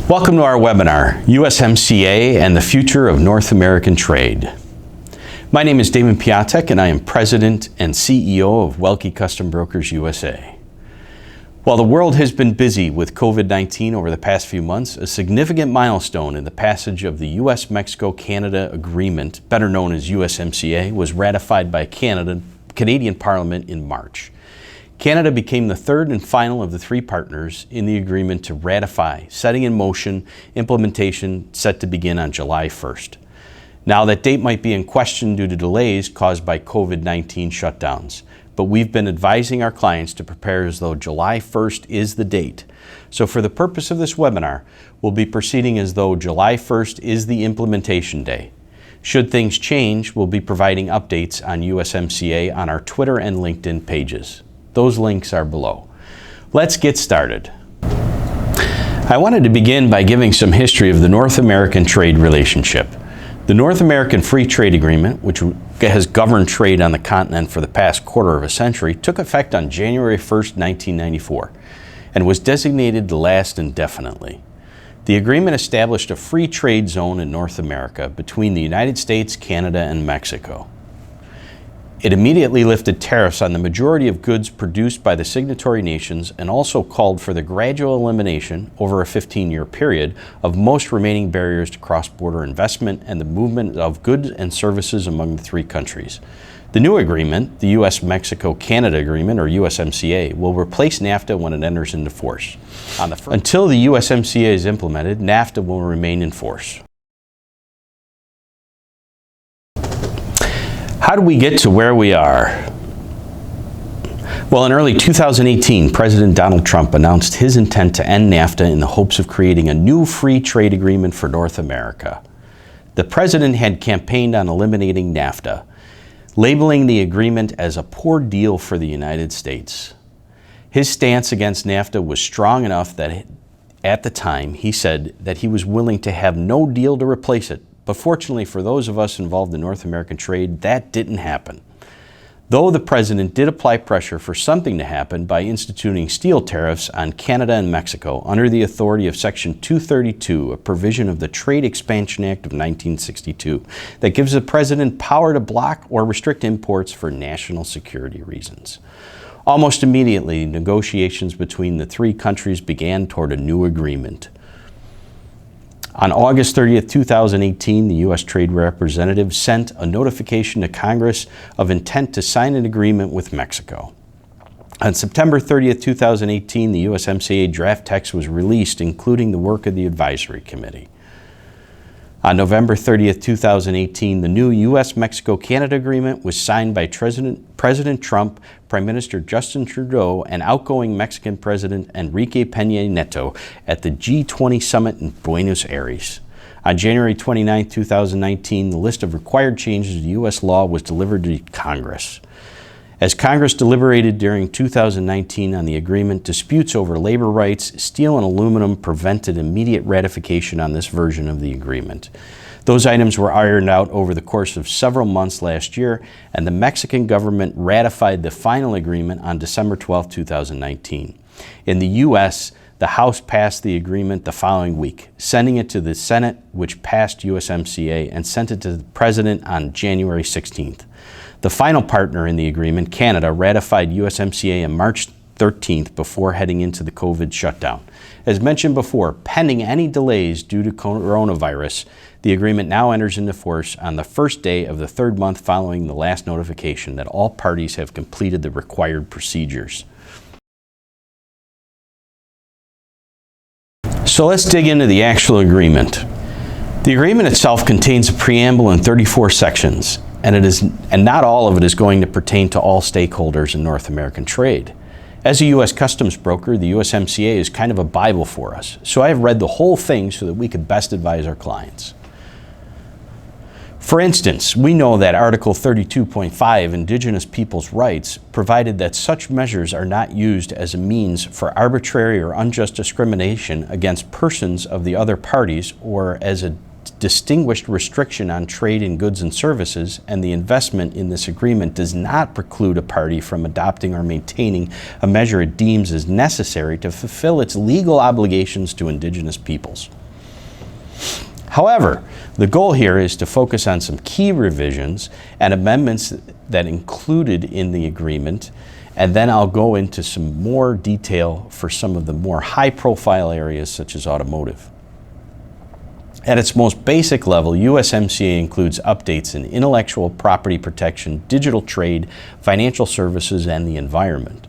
Welcome to our webinar, USMCA and the Future of North American Trade. My name is Damon Piatek and I am President and CEO of Welke Customs Brokers USA. While the world has been busy with COVID-19 over the past few months, a significant milestone in the passage of the US-Mexico-Canada Agreement, better known as USMCA, was ratified by Canadian Parliament in March. Canada became the third and final of the three partners in the agreement to ratify, setting in motion implementation set to begin on July 1st. Now that date might be in question due to delays caused by COVID-19 shutdowns, but we've been advising our clients to prepare as though July 1st is the date. So for the purpose of this webinar, we'll be proceeding as though July 1st is the implementation day. Should things change, we'll be providing updates on USMCA on our Twitter and LinkedIn pages. Those links are below. Let's get started. I wanted to begin by giving some history of the North American trade relationship. The North American Free Trade Agreement, which has governed trade on the continent for the past quarter of a century, took effect on January 1st, 1994, and was designated to last indefinitely. The agreement established a free trade zone in North America between the United States, Canada, and Mexico. It immediately lifted tariffs on the majority of goods produced by the signatory nations and also called for the gradual elimination, over a 15-year period, of most remaining barriers to cross-border investment and the movement of goods and services among the three countries. The new agreement, the US-Mexico-Canada Agreement, or USMCA, will replace NAFTA when it enters into force. Until the USMCA is implemented, NAFTA will remain in force. How do we get to where we are? Well, in early 2018, President Donald Trump announced his intent to end NAFTA in the hopes of creating a new free trade agreement for North America. The president had campaigned on eliminating NAFTA, labeling the agreement as a poor deal for the United States. His stance against NAFTA was strong enough that at the time he said that he was willing to have no deal to replace it. But fortunately for those of us involved in North American trade, that didn't happen. Though the president did apply pressure for something to happen by instituting steel tariffs on Canada and Mexico under the authority of Section 232, a provision of the Trade Expansion Act of 1962, that gives the president power to block or restrict imports for national security reasons. Almost immediately, negotiations between the three countries began toward a new agreement. On August 30th, 2018, the U.S. Trade Representative sent a notification to Congress of intent to sign an agreement with Mexico. On September 30th, 2018, the USMCA draft text was released, including the work of the Advisory Committee. On November 30th, 2018, the new U.S.-Mexico-Canada Agreement was signed by President Trump, Prime Minister Justin Trudeau, and outgoing Mexican President Enrique Peña Nieto at the G20 summit in Buenos Aires. On January 29, 2019, the list of required changes to U.S. law was delivered to Congress. As Congress deliberated during 2019 on the agreement, disputes over labor rights, steel and aluminum prevented immediate ratification on this version of the agreement. Those items were ironed out over the course of several months last year, and the Mexican government ratified the final agreement on December 12, 2019. In the U.S., the House passed the agreement the following week, sending it to the Senate, which passed USMCA, and sent it to the President on January 16th. The final partner in the agreement, Canada, ratified USMCA on March 13th before heading into the COVID shutdown. As mentioned before, pending any delays due to coronavirus, the agreement now enters into force on the first day of the third month following the last notification that all parties have completed the required procedures. So let's dig into the actual agreement. The agreement itself contains a preamble and 34 sections, and not all of it is going to pertain to all stakeholders in North American trade. As a U.S. Customs broker, the USMCA is kind of a Bible for us, so I have read the whole thing so that we could best advise our clients. For instance, we know that Article 32.5, Indigenous Peoples' Rights, provided that such measures are not used as a means for arbitrary or unjust discrimination against persons of the other parties or as a distinguished restriction on trade in goods and services, and the investment in this agreement does not preclude a party from adopting or maintaining a measure it deems as necessary to fulfill its legal obligations to Indigenous peoples. However, the goal here is to focus on some key revisions and amendments that included in the agreement, and then I'll go into some more detail for some of the more high-profile areas such as automotive. At its most basic level, USMCA includes updates in intellectual property protection, digital trade, financial services, and the environment.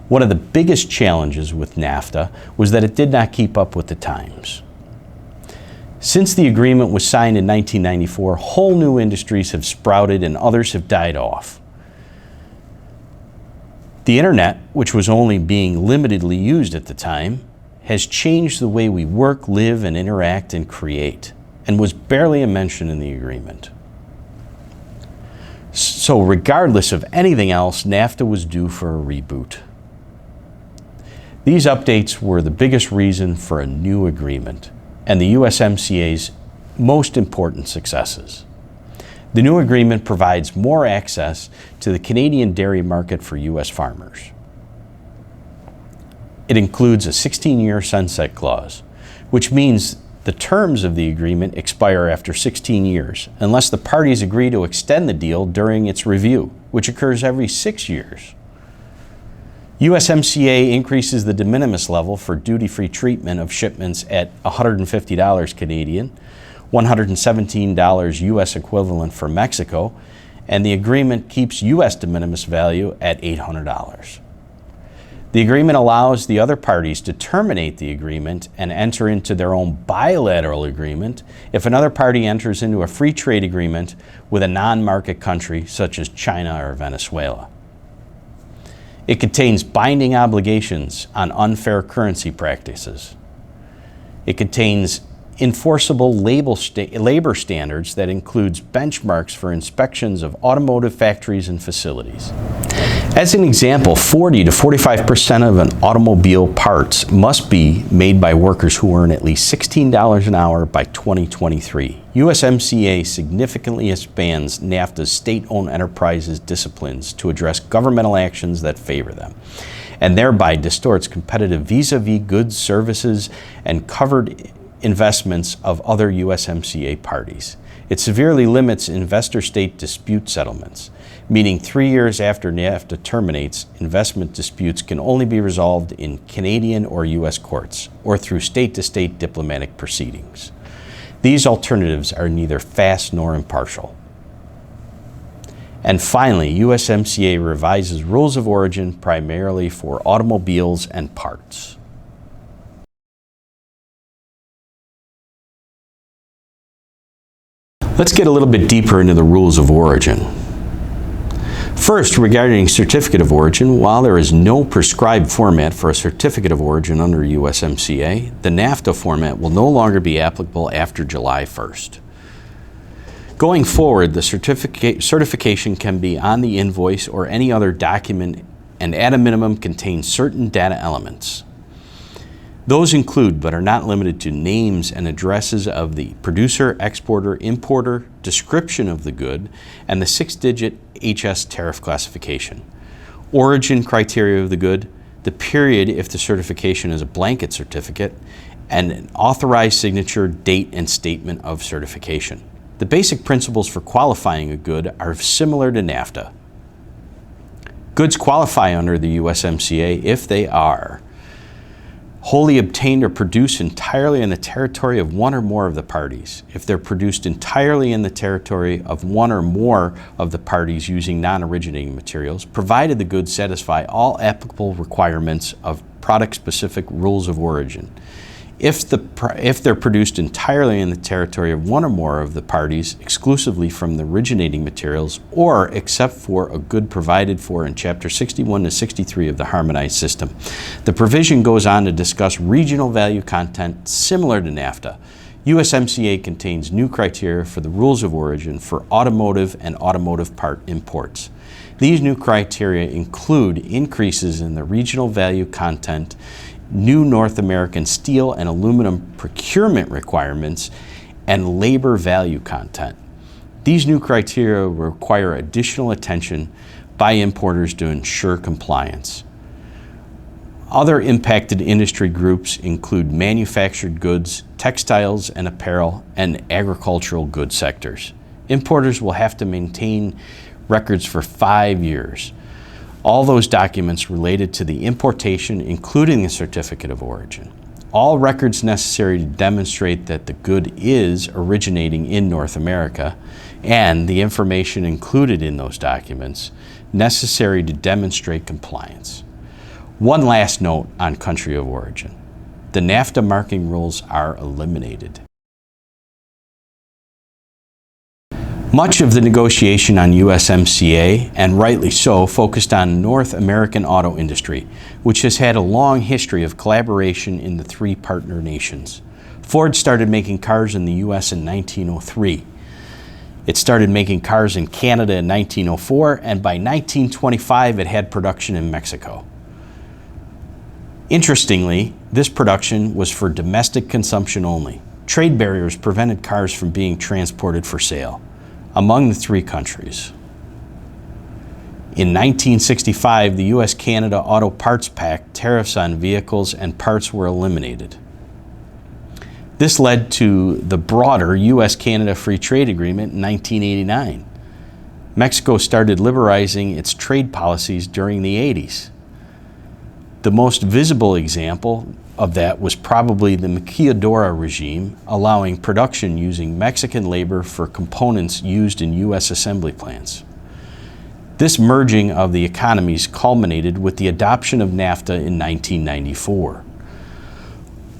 One of the biggest challenges with NAFTA was that it did not keep up with the times. Since the agreement was signed in 1994, whole new industries have sprouted and others have died off. The internet, which was only being limitedly used at the time, has changed the way we work, live, and interact and create, and was barely a mention in the agreement. So regardless of anything else, NAFTA was due for a reboot. These updates were the biggest reason for a new agreement, and the USMCA's most important successes. The new agreement provides more access to the Canadian dairy market for U.S. farmers. It includes a 16-year sunset clause, which means the terms of the agreement expire after 16 years, unless the parties agree to extend the deal during its review, which occurs every 6 years. USMCA increases the de minimis level for duty-free treatment of shipments at $150 Canadian, $117 U.S. equivalent for Mexico, and the agreement keeps U.S. de minimis value at $800. The agreement allows the other parties to terminate the agreement and enter into their own bilateral agreement if another party enters into a free trade agreement with a non-market country such as China or Venezuela. It contains binding obligations on unfair currency practices. It contains enforceable labor standards that includes benchmarks for inspections of automotive factories and facilities. As an example, 40 to 45% of an automobile parts must be made by workers who earn at least $16 an hour by 2023. USMCA significantly expands NAFTA's state-owned enterprises disciplines to address governmental actions that favor them, and thereby distorts competitive vis-a-vis goods, services, and covered investments of other USMCA parties. It severely limits investor-state dispute settlements, meaning 3 years after NAFTA terminates, investment disputes can only be resolved in Canadian or U.S. courts, or through state-to-state diplomatic proceedings. These alternatives are neither fast nor impartial. And finally, USMCA revises rules of origin primarily for automobiles and parts. Let's get a little bit deeper into the rules of origin. First, regarding certificate of origin, while there is no prescribed format for a certificate of origin under USMCA, the NAFTA format will no longer be applicable after July 1st. Going forward, the certification can be on the invoice or any other document and at a minimum contain certain data elements. Those include, but are not limited to, names and addresses of the producer, exporter, importer, description of the good, and the 6-digit HS tariff classification, origin criteria of the good, the period if the certification is a blanket certificate, and an authorized signature, date, and statement of certification. The basic principles for qualifying a good are similar to NAFTA. Goods qualify under the USMCA if they are wholly obtained or produced entirely in the territory of one or more of the parties. If they're produced entirely in the territory of one or more of the parties using non-originating materials, provided the goods satisfy all applicable requirements of product-specific rules of origin. If they're produced entirely in the territory of one or more of the parties exclusively from the originating materials, or except for a good provided for in Chapter 61 to 63 of the Harmonized System. The provision goes on to discuss regional value content similar to NAFTA. USMCA contains new criteria for the rules of origin for automotive and automotive part imports. These new criteria include increases in the regional value content, new North American steel and aluminum procurement requirements, and labor value content. These new criteria require additional attention by importers to ensure compliance. Other impacted industry groups include manufactured goods, textiles and apparel, and agricultural goods sectors. Importers will have to maintain records for 5 years. All those documents related to the importation, including the certificate of origin. All records necessary to demonstrate that the good is originating in North America, and the information included in those documents necessary to demonstrate compliance. One last note on country of origin. The NAFTA marking rules are eliminated. Much of the negotiation on USMCA, and rightly so, focused on North American auto industry, which has had a long history of collaboration in the three partner nations. Ford started making cars in the US in 1903. It started making cars in Canada in 1904, and by 1925 it had production in Mexico. Interestingly, this production was for domestic consumption only. Trade barriers prevented cars from being transported for sale among the three countries. In 1965, the US-Canada Auto Parts Pact tariffs on vehicles and parts were eliminated. This led to the broader US-Canada Free Trade Agreement in 1989. Mexico started liberalizing its trade policies during the 80s. The most visible example of that was probably the maquiladora regime, allowing production using Mexican labor for components used in US assembly plants. This merging of the economies culminated with the adoption of NAFTA in 1994.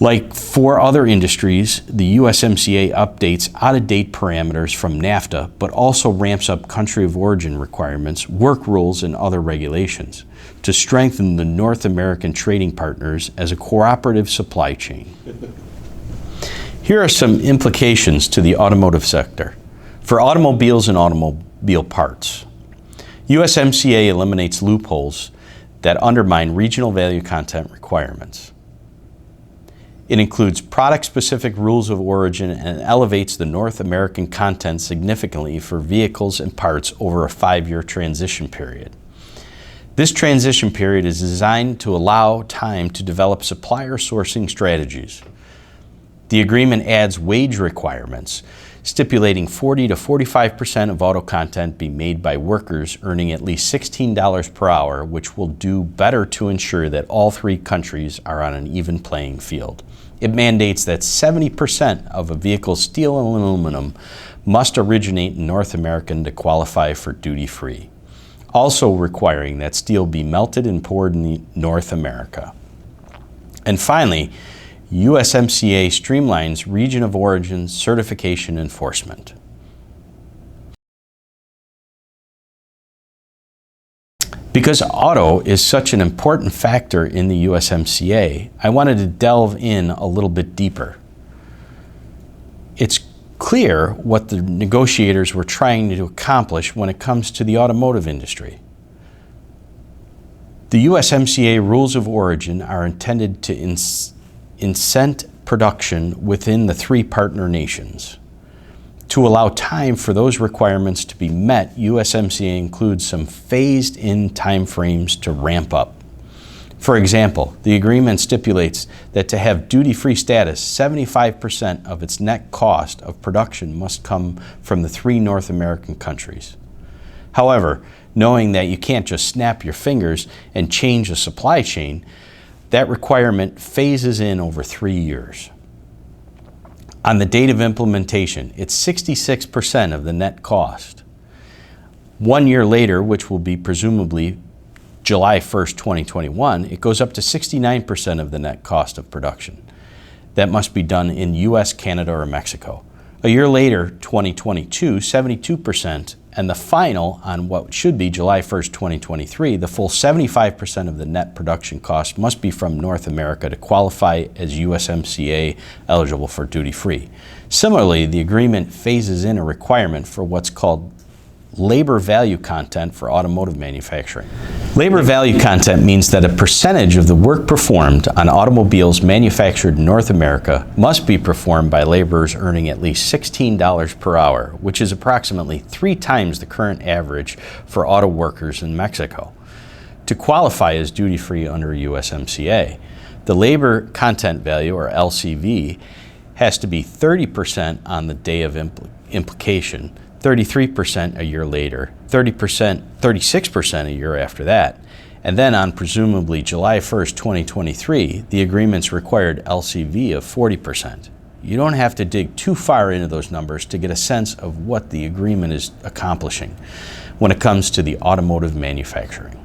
Like for other industries, the USMCA updates out-of-date parameters from NAFTA, but also ramps up country of origin requirements, work rules, and other regulations to strengthen the North American trading partners as a cooperative supply chain. Here are some implications to the automotive sector. For automobiles and automobile parts, USMCA eliminates loopholes that undermine regional value content requirements. It includes product-specific rules of origin and elevates the North American content significantly for vehicles and parts over a 5-year transition period. This transition period is designed to allow time to develop supplier sourcing strategies. The agreement adds wage requirements, stipulating 40 to 45% of auto content be made by workers earning at least $16 per hour, which will do better to ensure that all three countries are on an even playing field. It mandates that 70% of a vehicle's steel and aluminum must originate in North America to qualify for duty-free, also requiring that steel be melted and poured in North America. And finally, USMCA streamlines region of origin certification enforcement. Because auto is such an important factor in the USMCA, I wanted to delve in a little bit deeper. It's clear what the negotiators were trying to accomplish when it comes to the automotive industry. The USMCA rules of origin are intended to incent production within the three partner nations. To allow time for those requirements to be met, USMCA includes some phased-in timeframes to ramp up. For example, the agreement stipulates that to have duty-free status, 75% of its net cost of production must come from the three North American countries. However, knowing that you can't just snap your fingers and change a supply chain, that requirement phases in over 3 years. On the date of implementation, it's 66% of the net cost. 1 year later, which will be presumably July 1st, 2021, it goes up to 69% of the net cost of production. That must be done in US, Canada, or Mexico. A year later, 2022, 72%, and the final on what should be July 1st, 2023, the full 75% of the net production cost must be from North America to qualify as USMCA eligible for duty-free. Similarly, the agreement phases in a requirement for what's called labor value content for automotive manufacturing. Labor value content means that a percentage of the work performed on automobiles manufactured in North America must be performed by laborers earning at least $16 per hour, which is approximately 3 times the current average for auto workers in Mexico. To qualify as duty-free under USMCA, the labor content value, or LCV, has to be 30% on the day of implication, 33% a year later, 36% a year after that, and then on presumably July 1st, 2023, the agreement's required LCV of 40%. You don't have to dig too far into those numbers to get a sense of what the agreement is accomplishing when it comes to the automotive manufacturing.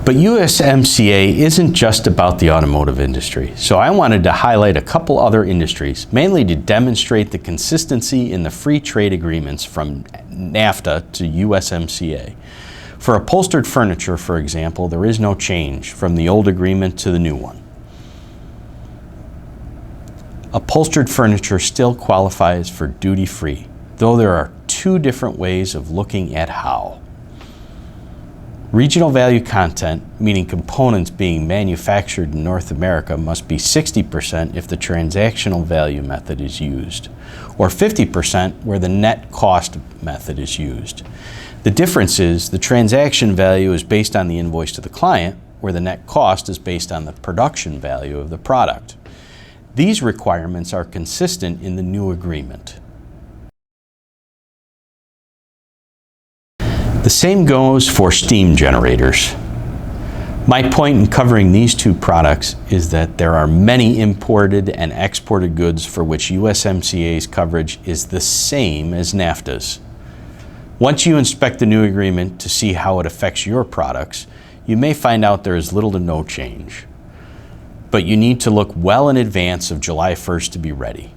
But USMCA isn't just about the automotive industry, so I wanted to highlight a couple other industries, mainly to demonstrate the consistency in the free trade agreements from NAFTA to USMCA. For upholstered furniture, for example, there is no change from the old agreement to the new one. Upholstered furniture still qualifies for duty-free, though there are 2 different ways of looking at how. Regional value content, meaning components being manufactured in North America, must be 60% if the transactional value method is used, or 50% where the net cost method is used. The difference is the transaction value is based on the invoice to the client, where the net cost is based on the production value of the product. These requirements are consistent in the new agreement. The same goes for steam generators. My point in covering these 2 products is that there are many imported and exported goods for which USMCA's coverage is the same as NAFTA's. Once you inspect the new agreement to see how it affects your products, you may find out there is little to no change. But you need to look well in advance of July 1st to be ready.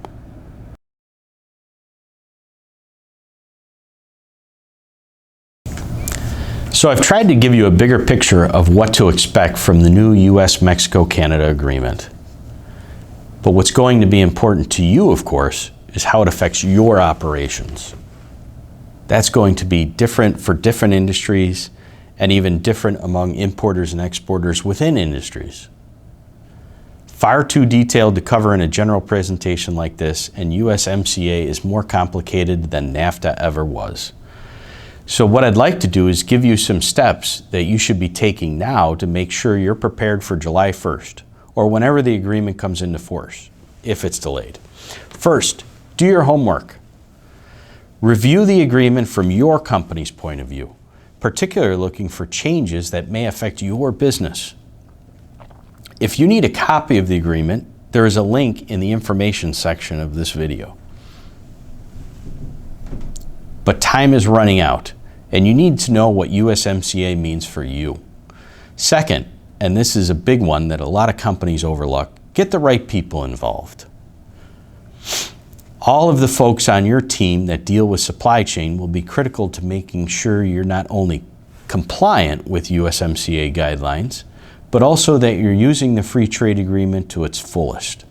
So I've tried to give you a bigger picture of what to expect from the new US-Mexico-Canada agreement. But what's going to be important to you, of course, is how it affects your operations. That's going to be different for different industries and even different among importers and exporters within industries. Far too detailed to cover in a general presentation like this, and USMCA is more complicated than NAFTA ever was. So what I'd like to do is give you some steps that you should be taking now to make sure you're prepared for July 1st, or whenever the agreement comes into force, if it's delayed. First, do your homework. Review the agreement from your company's point of view, particularly looking for changes that may affect your business. If you need a copy of the agreement, there is a link in the information section of this video. But time is running out, and you need to know what USMCA means for you. Second, and this is a big one that a lot of companies overlook, get the right people involved. All of the folks on your team that deal with supply chain will be critical to making sure you're not only compliant with USMCA guidelines, but also that you're using the free trade agreement to its fullest.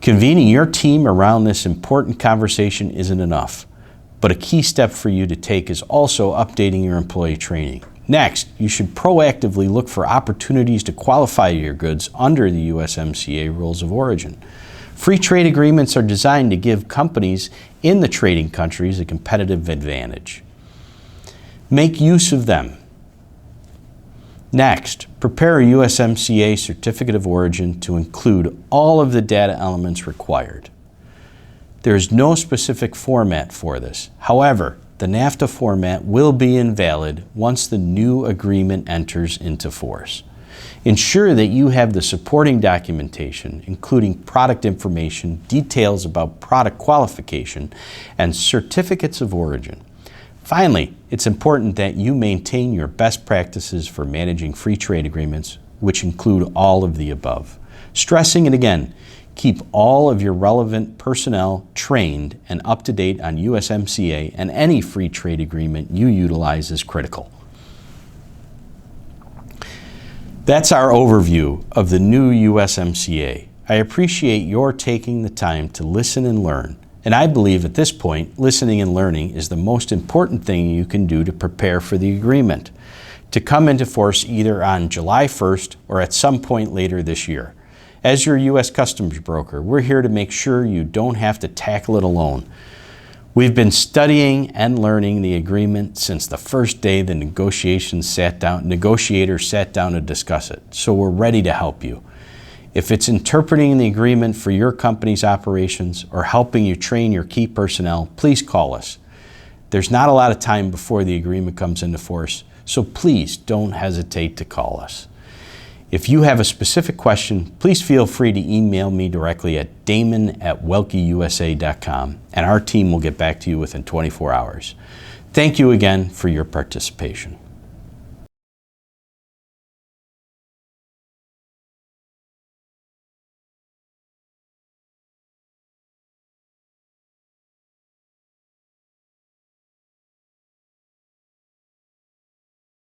Convening your team around this important conversation isn't enough. But a key step for you to take is also updating your employee training. Next, you should proactively look for opportunities to qualify your goods under the USMCA rules of origin. Free trade agreements are designed to give companies in the trading countries a competitive advantage. Make use of them. Next, prepare a USMCA certificate of origin to include all of the data elements required. There is no specific format for this. However, the NAFTA format will be invalid once the new agreement enters into force. Ensure that you have the supporting documentation, including product information, details about product qualification, and certificates of origin. Finally, it's important that you maintain your best practices for managing free trade agreements, which include all of the above. Stressing it again, keep all of your relevant personnel trained and up to date on USMCA, and any free trade agreement you utilize is critical. That's our overview of the new USMCA. I appreciate your taking the time to listen and learn. And I believe at this point, listening and learning is the most important thing you can do to prepare for the agreement to come into force either on July 1st or at some point later this year. As your U.S. Customs broker, we're here to make sure you don't have to tackle it alone. We've been studying and learning the agreement since the first day the negotiators sat down to discuss it, so we're ready to help you. If it's interpreting the agreement for your company's operations or helping you train your key personnel, please call us. There's not a lot of time before the agreement comes into force, so please don't hesitate to call us. If you have a specific question, please feel free to email me directly at damon@welkeusa.com, and our team will get back to you within 24 hours. Thank you again for your participation.